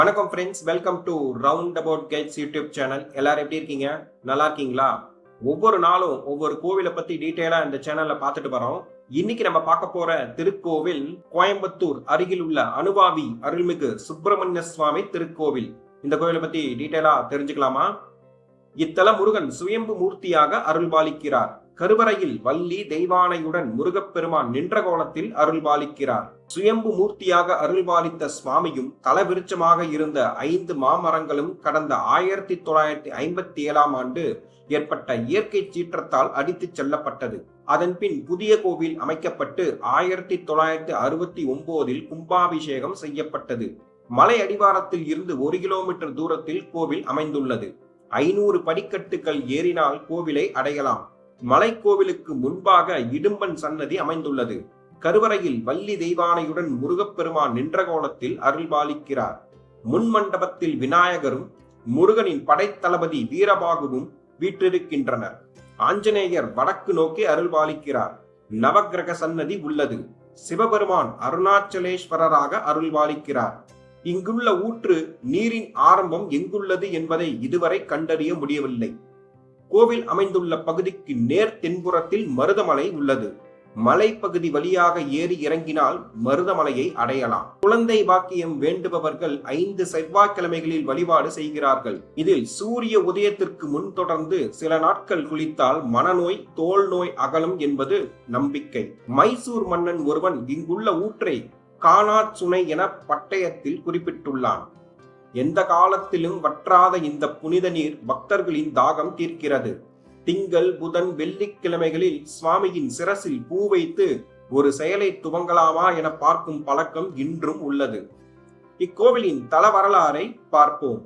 வணக்கம் friends, welcome to round about guides YouTube channel. எல்லாரும் எப்படி இருக்கீங்க? நல்லா இருக்கீங்களா? ஒவ்வொரு நாளும் ஒவ்வொரு கோவிலை பத்தி டீட்டெயிலா இந்த சேனல்ல பார்த்துட்டு வரோம். இன்னைக்கு நம்ம பார்க்க போற திருக்கோவில் கோயம்புத்தூர் அருகில் உள்ள அனுவாவி அருள்மிகு சுப்பிரமணிய சுவாமி திருக்கோவில். இந்த கோவிலை பத்தி டீட்டெயிலா தெரிஞ்சுக்கலாமா? இத்தல முருகன் சுயம்பு மூர்த்தியாக அருள்பாலிக்கிறார். கருவறையில் வள்ளி தெய்வானையுடன் முருகப்பெருமான் நின்ற கோலத்தில் அருள்பாலிக்கிறார். சுயம்பு மூர்த்தியாக அருள்பாலித்த சுவாமியும் தலவிருட்சமாக இருந்த 5 மாமரங்களும் கடந்த 1957 ஆண்டு ஏற்பட்ட இயற்கை சீற்றத்தால் அடித்துச் செல்லப்பட்டது. அதன் பின் புதிய கோவில் அமைக்கப்பட்டு 1969 கும்பாபிஷேகம் செய்யப்பட்டது. மலை அடிவாரத்தில் இருந்து 1 கிலோமீட்டர் தூரத்தில் கோவில் அமைந்துள்ளது. 500 படிக்கட்டுகள் ஏறினால் கோவிலை அடையலாம். மலைக்கோவிலுக்கு முன்பாக இடும்பன் சன்னதி அமைந்துள்ளது. கருவறையில் வள்ளி தெய்வானையுடன் முருகப்பெருமான் நின்ற கோலத்தில் அருள்பாலிக்கிறார். முன் மண்டபத்தில் விநாயகரும் முருகனின் படைத்தளபதி வீரபாகுவும் வீற்றிருக்கின்றனர். ஆஞ்சநேயர் வடக்கு நோக்கி அருள்பாலிக்கிறார். நவக்கிரக சன்னதி உள்ளது. சிவபெருமான் அருணாச்சலேஸ்வரராக அருள்பாலிக்கிறார். இங்குள்ள ஊற்று நீரின் ஆரம்பம் எங்குள்ளது என்பதை இதுவரை கண்டறிய முடியவில்லை. கோவில் அமைந்துள்ள பகுதிக்கு நேர் தென்புறத்தில் மருதமலை உள்ளது. மலைப்பகுதி வழியாக ஏறி இறங்கினால் மருதமலையை அடையலாம். குழந்தை பாக்கியம் வேண்டுபவர்கள் 5 செவ்வாய்க்கிழமைகளில் வழிபாடு செய்கிறார்கள். இதில் சூரிய உதயத்திற்கு முன் தொடர்ந்து சில நாட்கள் குளித்தால் மனநோய், தோல் நோய் அகலும் என்பது நம்பிக்கை. மைசூர் மன்னன் ஒருவன் இங்குள்ள ஊற்றை காணாச் சுனை என பட்டயத்தில் குறிப்பிட்டுள்ளான். எந்த காலத்திலும் வற்றாத இந்த புனித நீர் பக்தர்களின் தாகம் தீர்க்கிறது. திங்கள், புதன், வெள்ளிக்கிழமைகளில் சுவாமியின் சிரசில் பூ வைத்து ஒரு செயலை துவங்கலாமா என பார்க்கும் பழக்கம் இன்றும் உள்ளது. இக்கோவிலின் தல வரலாறை பார்ப்போம்.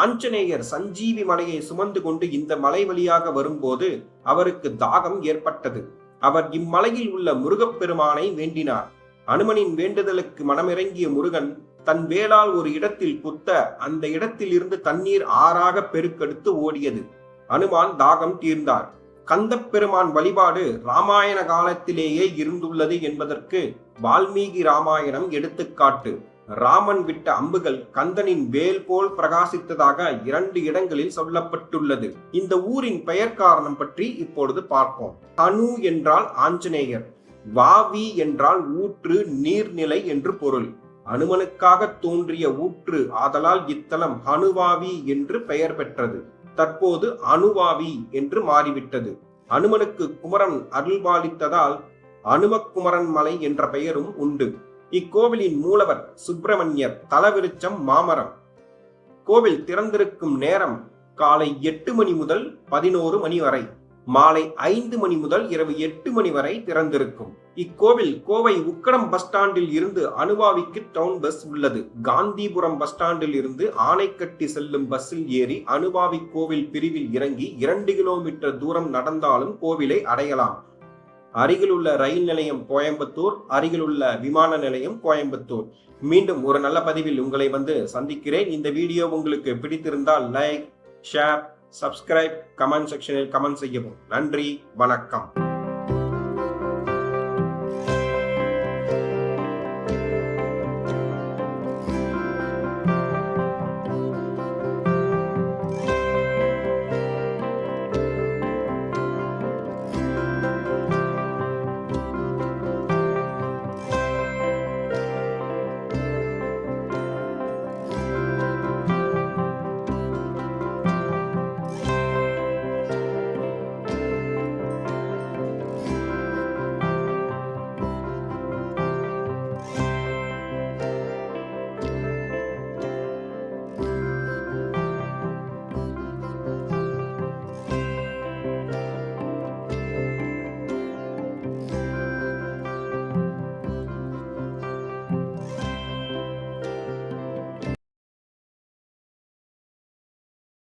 ஆஞ்சநேயர் சஞ்சீவி மலையை சுமந்து கொண்டு இந்த மலை வழியாக வரும்போது அவருக்கு தாகம் ஏற்பட்டது. அவர் இம்மலையில் உள்ள முருகப்பெருமானை வேண்டினார். அனுமனின் வேண்டுதலுக்கு மனமிறங்கிய முருகன் தன் வேளால் ஒரு இடத்தில் குத்த அந்த இடத்தில் இருந்து தண்ணீர் ஆறாக பெருக்கெடுத்து ஓடியது. அனுமான் தாகம் தீர்ந்தார். கந்தப்பெருமான் வழிபாடு ராமாயண காலத்திலேயே இருந்துள்ளது என்பதற்கு வால்மீகி ராமாயணம் எடுத்துக்காட்டு. ராமன் விட்ட அம்புகள் கந்தனின் வேல் போல் பிரகாசித்ததாக 2 இடங்களில் சொல்லப்பட்டுள்ளது. இந்த ஊரின் பெயர் காரணம் பற்றி இப்பொழுது பார்ப்போம். அனு என்றால் ஆஞ்சநேயர், வாவி என்றால் ஊற்று, நீர்நிலை என்று பொருள். அனுமனுக்காக தோன்றிய ஊற்று ஆதலால் இத்தலம் அனுவாவி என்று பெயர் பெற்றது. தற்போது அனுவாவி என்று மாறிவிட்டது. அனுமனுக்கு குமரன் அருள்பாலித்ததால் அனுமக்குமரன் மலை என்ற பெயரும் உண்டு. இக்கோவிலின் மூலவர் சுப்பிரமணியர், தலவிருட்சம் மாமரம். கோவில் திறந்திருக்கும் நேரம் காலை 8 மணி முதல் 11 மணி வரை, மாலை 5 மணி முதல் இரவு 8 மணி வரை திறந்திருக்கும். இக்கோவில் கோவை உக்கடம் பஸ் ஸ்டாண்டில் இருந்து அனுவாவிக்கு டவுன் பஸ் உள்ளது. காந்திபுரம் பஸ் ஸ்டாண்டில் இருந்து ஆனைக்கட்டி செல்லும் பஸ்ஸில் ஏறி அனுவாவி கோவில் பிரிவில் இறங்கி 2 கிலோமீட்டர் தூரம் நடந்தாலும் கோவிலை அடையலாம். அருகிலுள்ள ரயில் நிலையம் கோயம்புத்தூர், அருகிலுள்ள விமான நிலையம் கோயம்புத்தூர். மீண்டும் ஒரு நல்ல பதிவில் உங்களை சந்திக்கிறேன். இந்த வீடியோ உங்களுக்கு பிடித்திருந்தால் லைக், ஷேர், சப்ஸ்கிரைப், கமெண்ட் செக்ஷனில் கமெண்ட் செய்யவும். நன்றி, வணக்கம்.